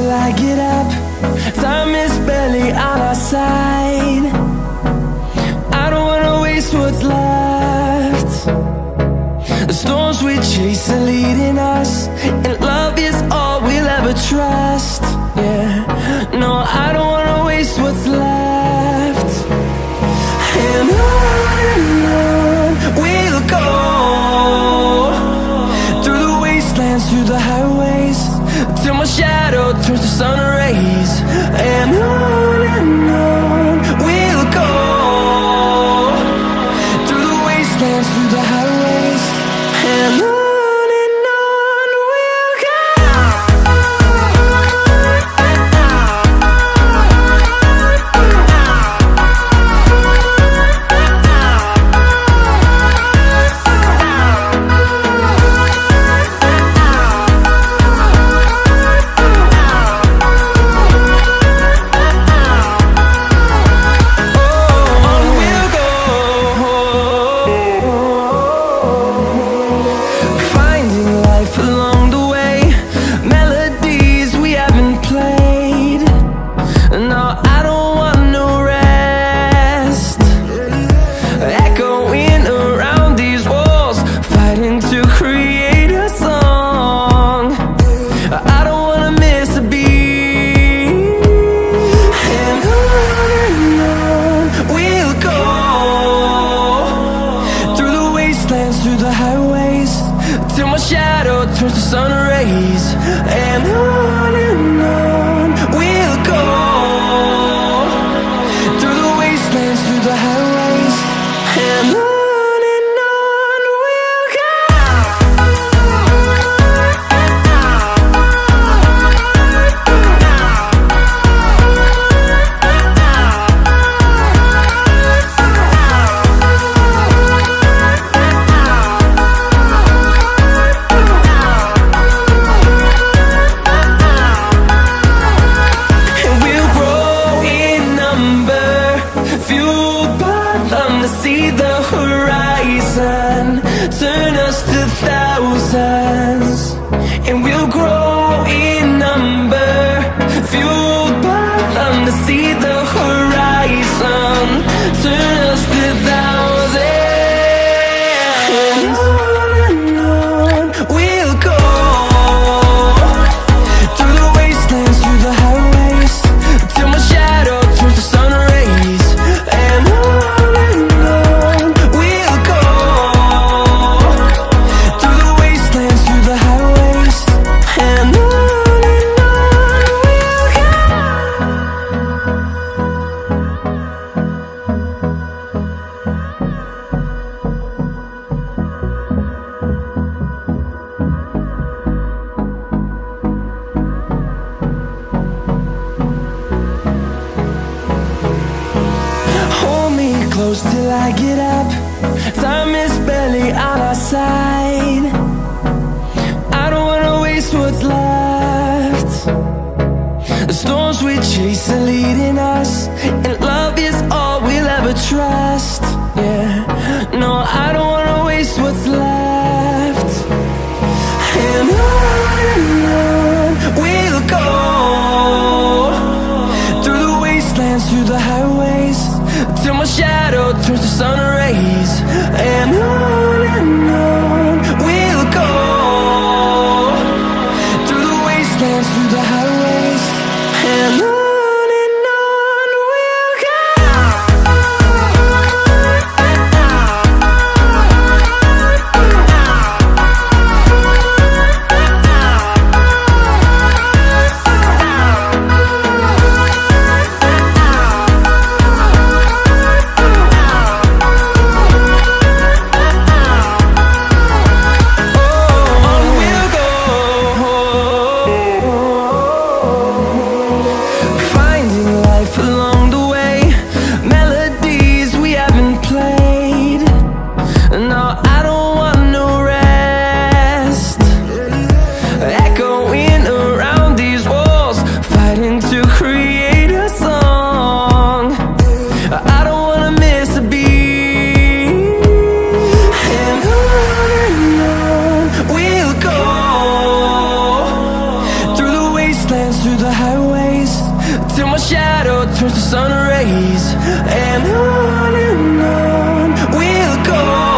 till I get up. Time is barely on our side. I don't wanna waste what's left. The storms we chase are leading us, and love is all we'll ever trust. Yeah, no, I don't wanna waste what's left. And on we'll go, through the wastelands, through the highways, till my shadow turns to sun rays. And on we'll go, through the wastelands, through the highways, and on we'll go. Through the highways, till my shadow turns to sun rays. And on we'll go, through the wastelands, through the highways, and on we'll go. See the horizon turn us to thousands, and we'll grow in number, fueled by them. To see the horizon turn us to thousands, and on we'll go, through the wastelands, through the highways, till my shadow turns to sun rays. And close till I get up. Time is barely on our side. I don't wanna waste what's left. The storms we chase are leading us, and love is all we'll ever trust. Yeah, no, I don't wanna waste what's left. And on we'll go, through the wastelands, through the highways, till my shadow turns to sun rays. And on we'll go, through the wastelands, through the highways, and on. shadow turns to sun rays, and on we'll go.